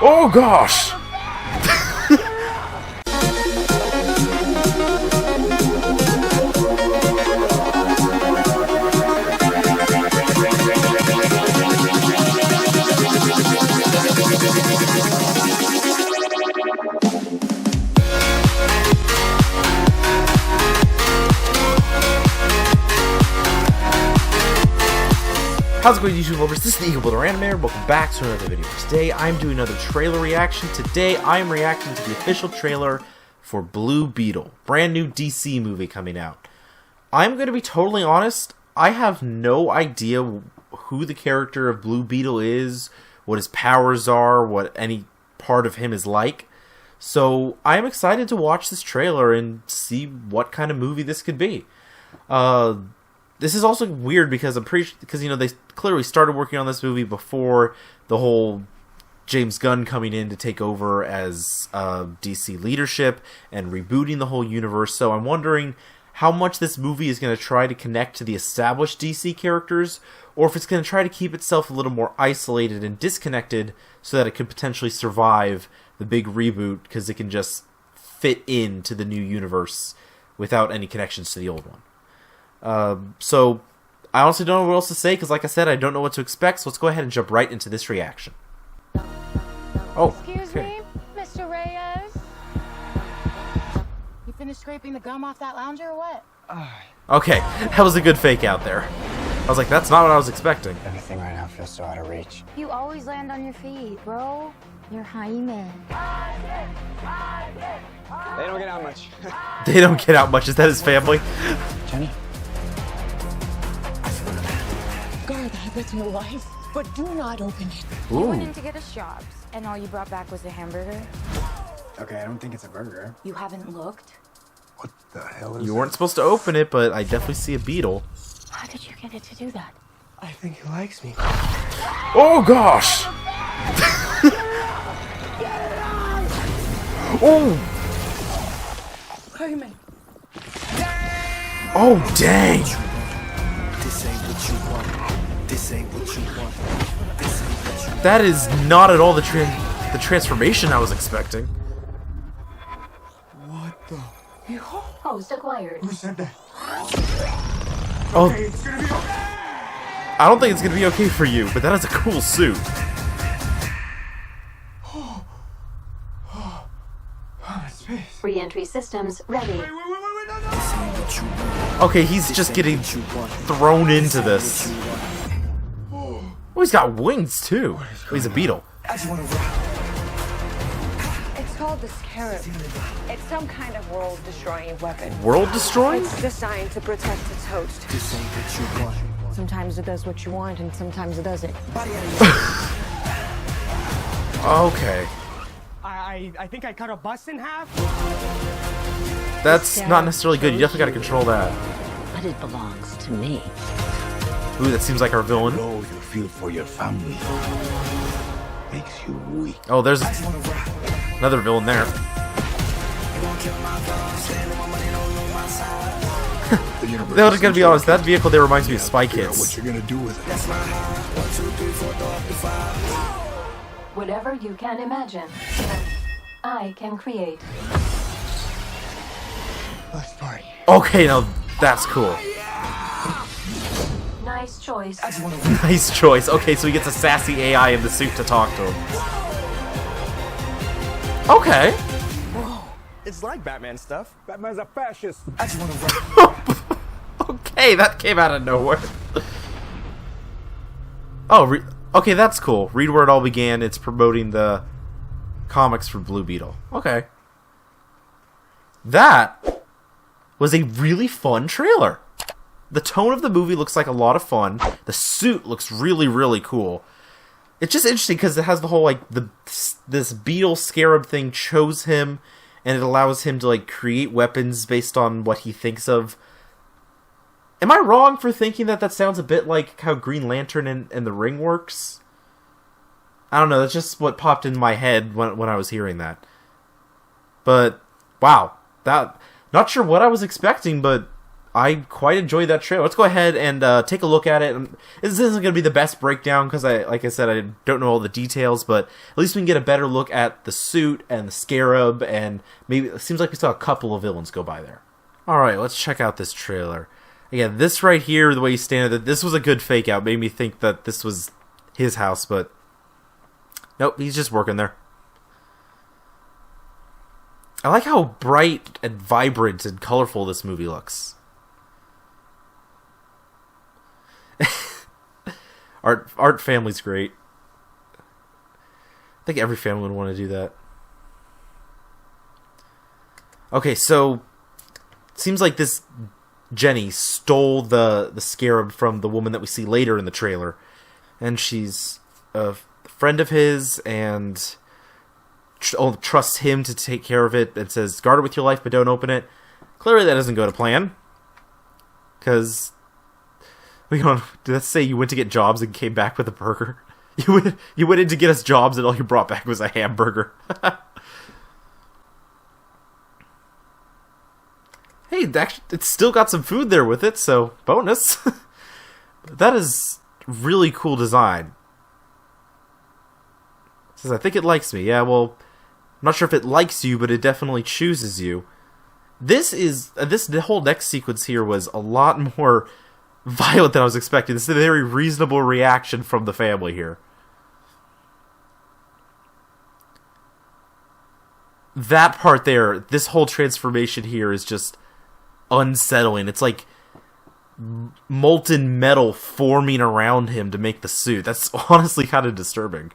Oh gosh! How's it going, YouTube lovers? This is the Eagle Builder Animator. Welcome back to another video. Today, I'm doing another trailer reaction. Today, I am reacting to the official trailer for Blue Beetle, brand new DC movie coming out. I'm going to be totally honest, I have no idea who the character of Blue Beetle is, what his powers are, what any part of him is like. So, I'm excited to watch this trailer and see what kind of movie this could be. This is also weird because you know, they clearly started working on this movie before the whole James Gunn coming in to take over as DC leadership and rebooting the whole universe. So I'm wondering how much this movie is going to try to connect to the established DC characters, or if it's going to try to keep itself a little more isolated and disconnected so that it could potentially survive the big reboot because it can just fit into the new universe without any connections to the old one. So, I honestly don't know what else to say, because like I said, I don't know what to expect, so let's go ahead and jump right into this reaction. Oh, excuse me, Mr. Reyes? You finished scraping the gum off that lounger or what? Okay, that was a good fake out there. I was like, that's not what I was expecting. Everything right now feels so out of reach. You always land on your feet, bro. You're Jaime. They don't get out much. They don't get out much. Is that his family? Jenny? Guard that with your life, but do not open it. You went in to get us jobs, and all you brought back was a hamburger? Okay, I don't think it's a burger. You haven't looked? What the hell is You weren't supposed to open it, but I definitely see a beetle. How did you get it to do that? I think he likes me. Oh gosh! Oh! Jaime. Oh dang! This ain't what you want. This ain't what you want. This ain't what you That is not at all the transformation I was expecting. What the? Host acquired. Who said that? Oh, Hey, it's gonna be okay. I don't think it's gonna be okay for you, but that is a cool suit. Space. Re-entry systems ready. Wait, no. This ain't what you want. Okay, he's just getting What you want. thrown into this. What you want. Oh, he's got wings too. Oh, he's a beetle. I just wanna rock. It's called the Scarab. It's some kind of world-destroying weapon. World destroying? It's designed to protect its host. This ain't what you want. Sometimes it does what you want, and sometimes it doesn't. Okay. I think I cut a bus in half. That's not necessarily good. You definitely gotta control that. But it belongs to me. Ooh, that seems like our villain. Know you feel for your family. Makes you weak. Oh, there's another villain there. They're gonna be honest, that vehicle there reminds me of Spy What Kids. you're gonna do with it? Whatever you can imagine, I can create. Let's party. Okay, now that's cool. Nice choice. I just wanna rock. Nice choice. Okay, so he gets a sassy AI in the suit to talk to him. Okay. It's like Batman stuff. Batman's a fascist. I just wanna rock. Okay, that came out of nowhere. Oh, okay, that's cool. Read where it all began. It's promoting the comics for Blue Beetle. Okay. That was a really fun trailer. The tone of the movie looks like a lot of fun. The suit looks really, really cool. It's just interesting because it has the whole, like, this beetle scarab thing chose him, and it allows him to, like, create weapons based on what he thinks of. Am I wrong for thinking that that sounds a bit like how Green Lantern and the Ring works? I don't know, that's just what popped in my head when I was hearing that. But, wow. Not sure what I was expecting, but I quite enjoyed that trailer. Let's go ahead and take a look at it. And this isn't going to be the best breakdown because, like I said, I don't know all the details, but at least we can get a better look at the suit and the scarab, and maybe it seems like we saw a couple of villains go by there. All right, let's check out this trailer. Again, this right here, the way you stand it, this was a good fake out. Made me think that this was his house, but nope, he's just working there. I like how bright and vibrant and colorful this movie looks. Art family's great. I think every family would want to do that. Okay, so it seems like this Jenny stole the scarab from the woman that we see later in the trailer, and she's a friend of his and trusts him to take care of it, and says guard it with your life but don't open it. Clearly that doesn't go to plan, because let's say you went to get jobs and came back with a burger. You went in to get us jobs and all you brought back was a hamburger. Hey, actually, it's still got some food there with it, so bonus. That is really cool design. It says, I think it likes me. Yeah, well, I'm not sure if it likes you, but it definitely chooses you. The whole next sequence here was a lot more violent than I was expecting. This is a very reasonable reaction from the family here. That part there, this whole transformation here is just unsettling. It's like molten metal forming around him to make the suit. That's honestly kind of disturbing.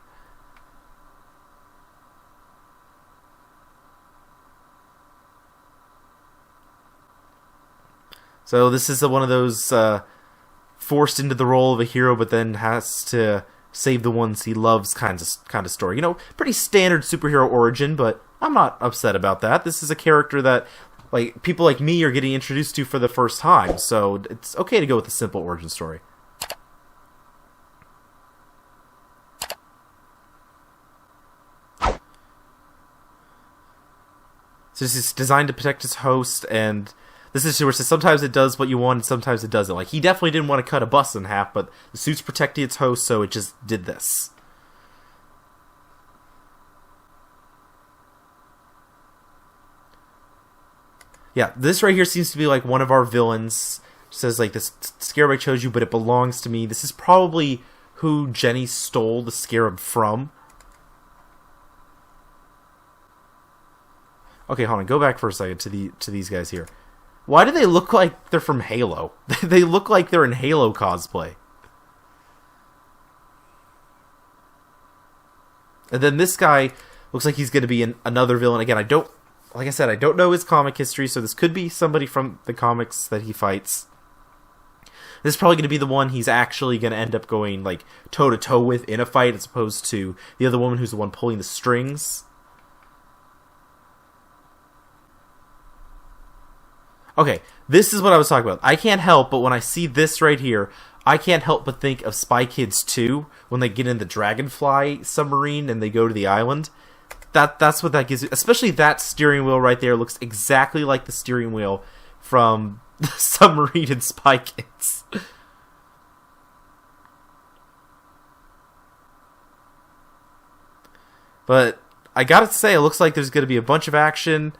So this is one of those forced into the role of a hero, but then has to save the ones he loves kind of story. You know, pretty standard superhero origin, but I'm not upset about that. This is a character that people like me are getting introduced to for the first time, so it's okay to go with a simple origin story. So this is designed to protect his host, and this is where it says sometimes it does what you want and sometimes it doesn't. Like, he definitely didn't want to cut a bus in half, but the suit's protecting its host, so it just did this. Yeah, this right here seems to be like one of our villains. It says like, this scarab I chose you, but it belongs to me. This is probably who Jenny stole the scarab from. Okay, hold on. Go back for a second to these guys here. Why do they look like they're from Halo? They look like they're in Halo cosplay. And then this guy looks like he's going to be another villain. Again, like I said, I don't know his comic history, so this could be somebody from the comics that he fights. This is probably going to be the one he's actually going to end up going like toe-to-toe with in a fight, as opposed to the other woman who's the one pulling the strings. Okay, this is what I was talking about. I can't help but when I see this right here, I can't help but think of Spy Kids 2 when they get in the Dragonfly submarine and they go to the island. That's what that gives you. Especially that steering wheel right there looks exactly like the steering wheel from the submarine in Spy Kids. But I gotta say, it looks like there's gonna be a bunch of action.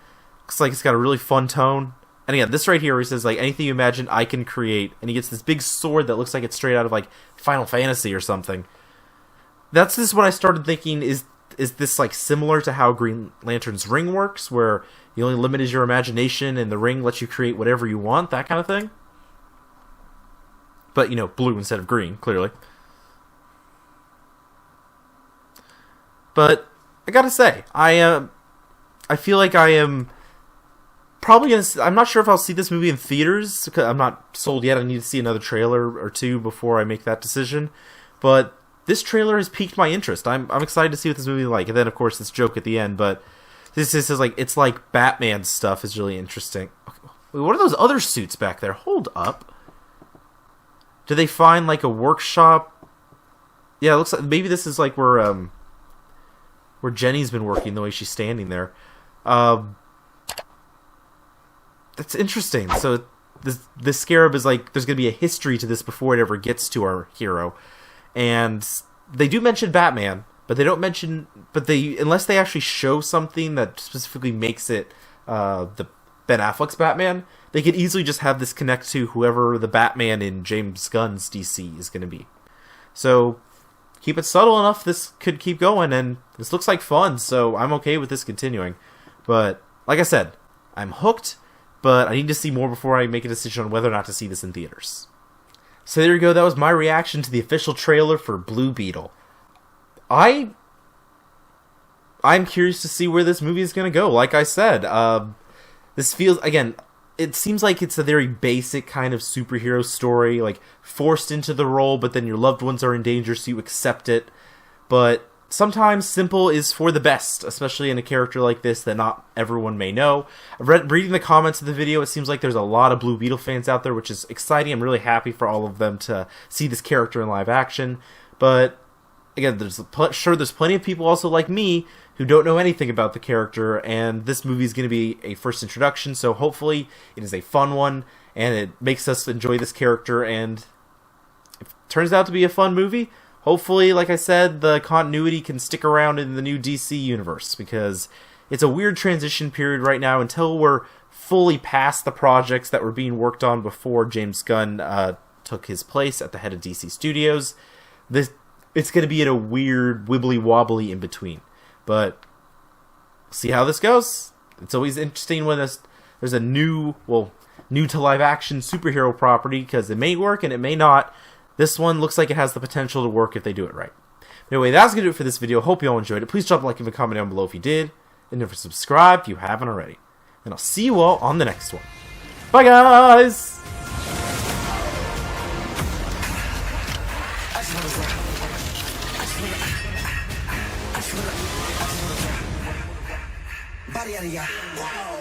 Looks like it's got a really fun tone. And again, this right here, where he says, like, anything you imagine, I can create. And he gets this big sword that looks like it's straight out of, like, Final Fantasy or something. That's just when I started thinking, is this, like, similar to how Green Lantern's ring works, where the only limit is your imagination, and the ring lets you create whatever you want, that kind of thing? But, you know, blue instead of green, clearly. But, I gotta say, I feel like I am probably gonna. I'm not sure if I'll see this movie in theaters, because I'm not sold yet. I need to see another trailer or two before I make that decision. But this trailer has piqued my interest. I'm excited to see what this movie is like. And then, of course, this joke at the end. But this is like, it's like Batman stuff is really interesting. Wait, what are those other suits back there? Hold up. Do they find like a workshop? Yeah, it looks like maybe this is like where Jenny's been working, the way she's standing there. That's interesting. So this scarab is like there's gonna be a history to this before it ever gets to our hero, and they do mention Batman, but they don't mention unless they actually show something that specifically makes it the Ben Affleck's Batman. They could easily just have this connect to whoever the Batman in James Gunn's DC is going to be. So keep it subtle enough, this could keep going, and this looks like fun, so I'm okay with this continuing. But like I said, I'm hooked, but I need to see more before I make a decision on whether or not to see this in theaters. So there you go, that was my reaction to the official trailer for Blue Beetle. I'm curious to see where this movie is going to go. Like I said, this feels, again, it seems like it's a very basic kind of superhero story, like forced into the role, but then your loved ones are in danger, so you accept it. But sometimes simple is for the best, especially in a character like this that not everyone may know. Reading the comments of the video, it seems like there's a lot of Blue Beetle fans out there, which is exciting. I'm really happy for all of them to see this character in live action. But again, there's plenty of people also like me who don't know anything about the character, and this movie is going to be a first introduction, so hopefully it is a fun one, and it makes us enjoy this character, and if it turns out to be a fun movie, hopefully, like I said, the continuity can stick around in the new DC universe, because it's a weird transition period right now until we're fully past the projects that were being worked on before James Gunn took his place at the head of DC Studios. It's going to be in a weird, wibbly-wobbly in-between. But see how this goes. It's always interesting when there's a new to live-action superhero property, because it may work and it may not. This one looks like it has the potential to work if they do it right. Anyway, that's going to do it for this video. Hope you all enjoyed it. Please drop a like and a comment down below if you did. And if you're subscribed if you haven't already. And I'll see you all on the next one. Bye, guys! Body out of ya.